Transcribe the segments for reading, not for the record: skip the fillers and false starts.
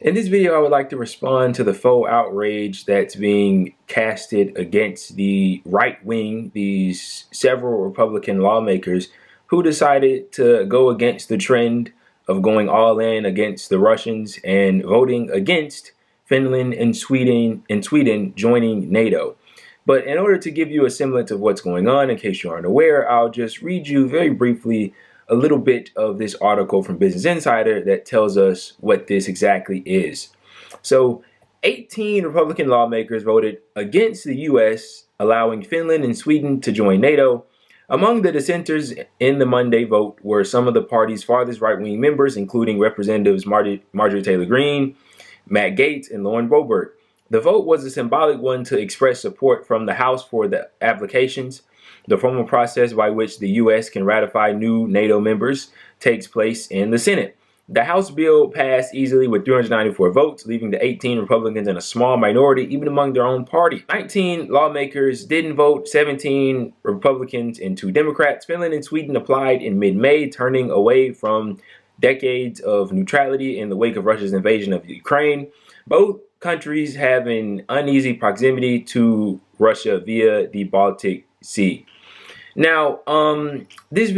In this video, I would like to respond to the faux outrage that's being casted against the right wing, these several Republican lawmakers who decided to go against the trend of going all in against the Russians and voting against Finland and Sweden joining NATO. But in order to give you a semblance of what's going on, in case you aren't aware, I'll just read you very briefly a little bit of this article from Business Insider that tells us what this exactly is. So 18 Republican lawmakers voted against the U.S. allowing Finland and Sweden to join NATO. Among the dissenters in the Monday vote were some of the party's farthest right-wing members, including Representatives Marjorie Taylor Greene, Matt Gaetz, and Lauren Boebert. The vote was a symbolic one to express support from the House for the applications. The formal process by which the U.S. can ratify new NATO members takes place in the Senate. The House bill passed easily with 394 votes, leaving the 18 Republicans in a small minority, even among their own party. 19 lawmakers didn't vote, 17 Republicans and 2 Democrats. Finland and Sweden applied in mid-May, turning away from decades of neutrality in the wake of Russia's invasion of Ukraine. Both countries have an uneasy proximity to Russia via the Baltic Sea. Now, this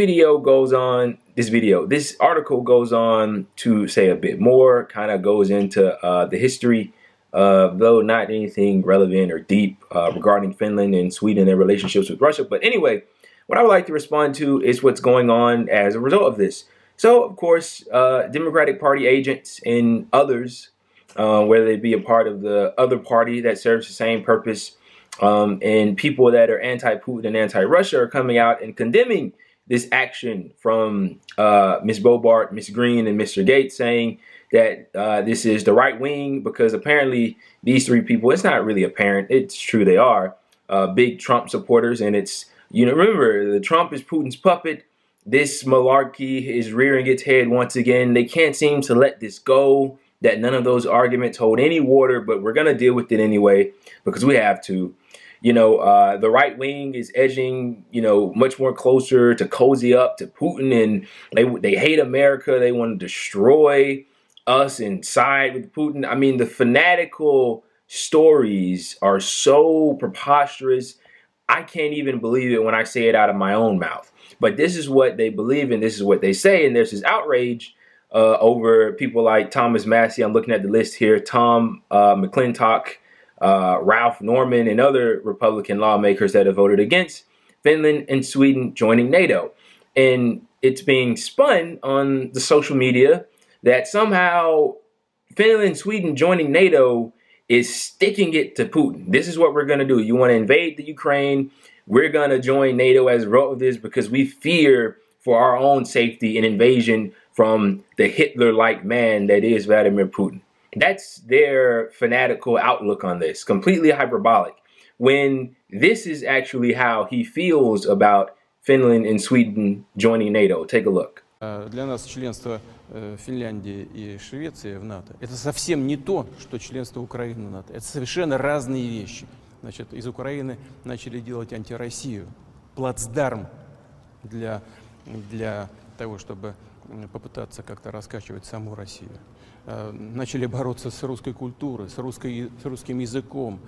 article goes on to say a bit more, kind of goes into the history, though not anything relevant or deep regarding Finland and Sweden and their relationships with Russia. But anyway, what I would like to respond to is what's going on as a result of this. So, of course, Democratic Party agents and others, whether they be a part of the other party that serves the same purpose, and people that are anti-Putin and anti-Russia are coming out and condemning this action from Ms. Boebert, Ms. Greene, and Mr. Gaetz, saying that this is the right wing because apparently these 3 people, it's not really apparent, it's true they are, big Trump supporters. And it's, remember, the Trump is Putin's puppet. This malarkey is rearing its head once again. They can't seem to let this go, that none of those arguments hold any water, but we're going to deal with it anyway because we have to. The right wing is edging, much more closer to cozy up to Putin, and they hate America. They want to destroy us and side with Putin. I mean, the fanatical stories are so preposterous. I can't even believe it when I say it out of my own mouth. But this is what they believe and this is what they say. And there's this outrage over people like Thomas Massie. I'm looking at the list here. Tom McClintock, Ralph Norman, and other Republican lawmakers that have voted against Finland and Sweden joining NATO. And it's being spun on the social media that somehow Finland and Sweden joining NATO is sticking it to Putin. This is what we're going to do. You want to invade the Ukraine? We're going to join NATO as a result of this because we fear for our own safety an invasion from the Hitler-like man that is Vladimir Putin. That's their fanatical outlook on this, completely hyperbolic, when this is actually how he feels about Finland and Sweden joining NATO. Take a look. Для нас членство Финляндии и Швеции в НАТО – это совсем не то, что членство Украины в НАТО. Это совершенно разные вещи. Значит, из Украины начали делать антироссию, плацдарм для того, чтобы попытаться как-то раскачивать саму Россию. Начали бороться с русской культурой, с русским языком,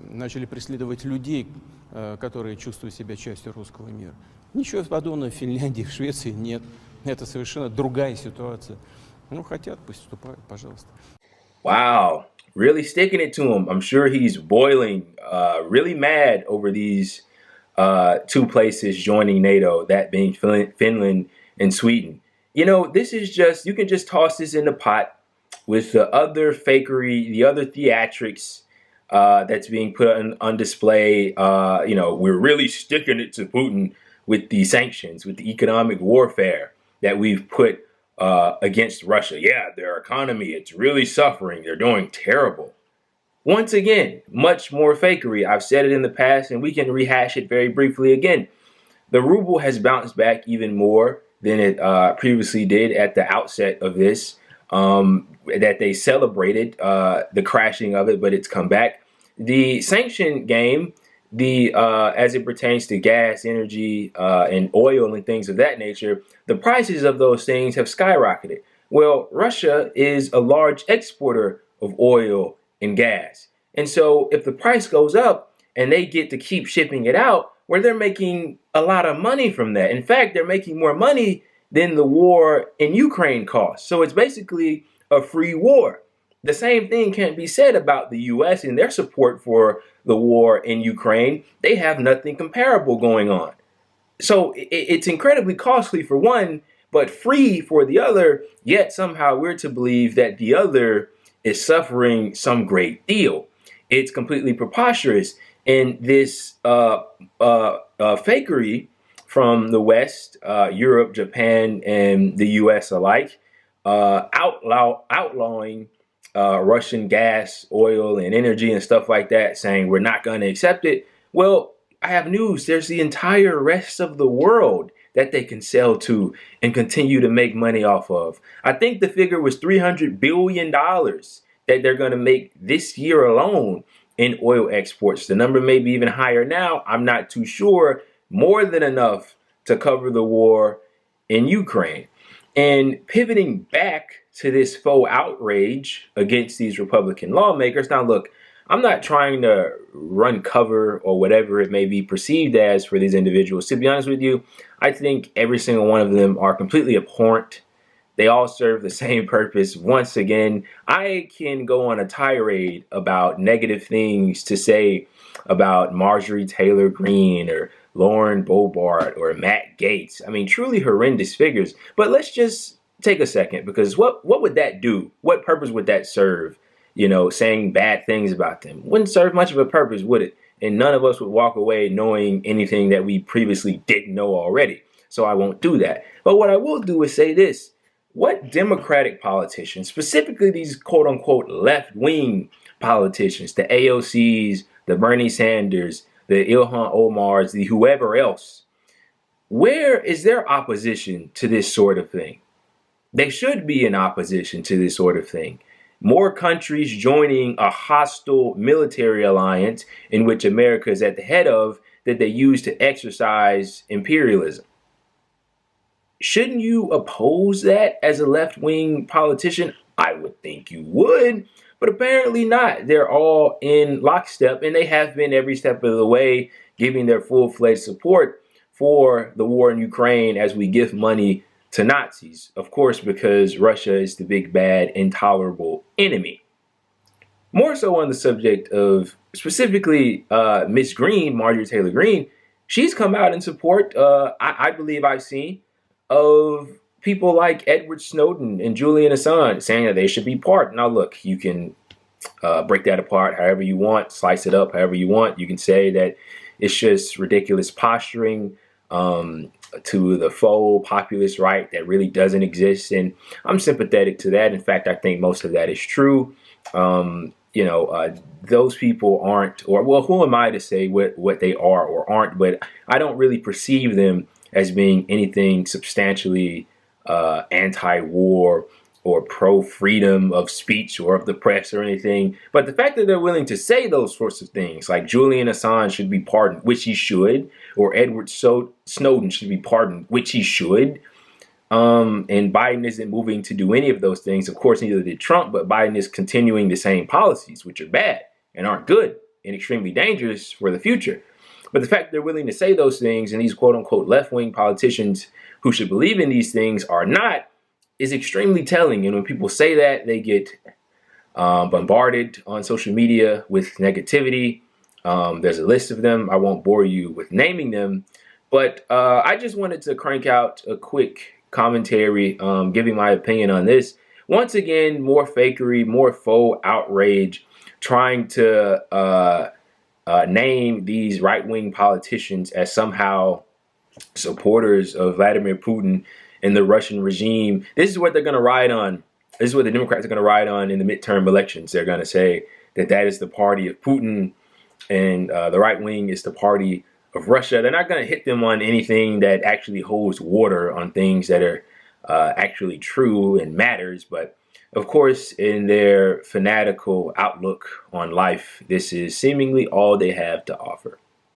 начали преследовать людей, которые чувствуют себя частью русского мира. Ничего подобного в Финляндии, в Швеции нет. Это совершенно другая ситуация. Ну, хотят, пусть вступают, пожалуйста. Wow, really sticking it to him. I'm sure he's boiling, really mad over these 2 places joining NATO, that being Finland and Sweden. This is just, you can just toss this in the pot with the other fakery, the other theatrics that's being put on display. We're really sticking it to Putin with the sanctions, with the economic warfare that we've put against Russia. Yeah, their economy, it's really suffering. They're doing terrible. Once again, much more fakery. I've said it in the past, and we can rehash it very briefly again. The ruble has bounced back even more than it previously did at the outset of this, that they celebrated the crashing of it, but it's come back. The sanction game, as it pertains to gas, energy, and oil and things of that nature, the prices of those things have skyrocketed. Well, Russia is a large exporter of oil and gas. And so if the price goes up and they get to keep shipping it out, where they're making a lot of money from that. In fact, they're making more money than the war in Ukraine costs. So it's basically a free war. The same thing can't be said about the US and their support for the war in Ukraine. They have nothing comparable going on. So it's incredibly costly for one, but free for the other, yet somehow we're to believe that the other is suffering some great deal. It's completely preposterous. And this fakery from the West, Europe, Japan, and the US alike, outlawing Russian gas, oil, and energy and stuff like that, saying we're not going to accept it. Well, I have news. There's the entire rest of the world that they can sell to and continue to make money off of. I think the figure was $300 billion that they're going to make this year alone in oil exports. The number may be even higher now. I'm not too sure. More than enough to cover the war in Ukraine. And pivoting back to this faux outrage against these Republican lawmakers. Now, look, I'm not trying to run cover or whatever it may be perceived as for these individuals. To be honest with you, I think every single one of them are completely abhorrent. They all serve the same purpose. Once again, I can go on a tirade about negative things to say about Marjorie Taylor Greene or Lauren Boebert or Matt Gaetz. I mean, truly horrendous figures. But let's just take a second, because what would that do? What purpose would that serve? You know, saying bad things about them wouldn't serve much of a purpose, would it? And none of us would walk away knowing anything that we previously didn't know already. So I won't do that. But what I will do is say this. What Democratic politicians, specifically these quote-unquote left-wing politicians, the AOCs, the Bernie Sanders, the Ilhan Omars, the whoever else, where is their opposition to this sort of thing? They should be in opposition to this sort of thing. More countries joining a hostile military alliance in which America is at the head of that they use to exercise imperialism. Shouldn't you oppose that as a left-wing politician? I would think you would, but apparently not. They're all in lockstep, and they have been every step of the way, giving their full-fledged support for the war in Ukraine as we give money to Nazis. Of course, because Russia is the big, bad, intolerable enemy. More so on the subject of specifically Miss Green, Marjorie Taylor Greene, she's come out in support, I believe I've seen, of people like Edward Snowden and Julian Assange, saying that they should be pardoned. Now, look, you can break that apart however you want, slice it up however you want. You can say that it's just ridiculous posturing to the faux populist right that really doesn't exist. And I'm sympathetic to that. In fact, I think most of that is true. Those people aren't, or well, who am I to say what they are or aren't? But I don't really perceive them as being anything substantially anti-war or pro-freedom of speech or of the press or anything. But the fact that they're willing to say those sorts of things, like Julian Assange should be pardoned, which he should, or Edward Snowden should be pardoned, which he should, and Biden isn't moving to do any of those things. Of course, neither did Trump, but Biden is continuing the same policies, which are bad and aren't good and extremely dangerous for the future. But the fact they're willing to say those things, and these quote-unquote left-wing politicians who should believe in these things are not, is extremely telling. And when people say that, they get bombarded on social media with negativity. There's a list of them. I won't bore you with naming them. But I just wanted to crank out a quick commentary, giving my opinion on this. Once again, more fakery, more faux outrage, trying to name these right-wing politicians as somehow supporters of Vladimir Putin and the Russian regime. This is what they're going to ride on. This is what the Democrats are going to ride on in the midterm elections. They're going to say that that is the party of Putin and the right wing is the party of Russia. They're not going to hit them on anything that actually holds water, on things that are actually true and matters. But of course, in their fanatical outlook on life, this is seemingly all they have to offer.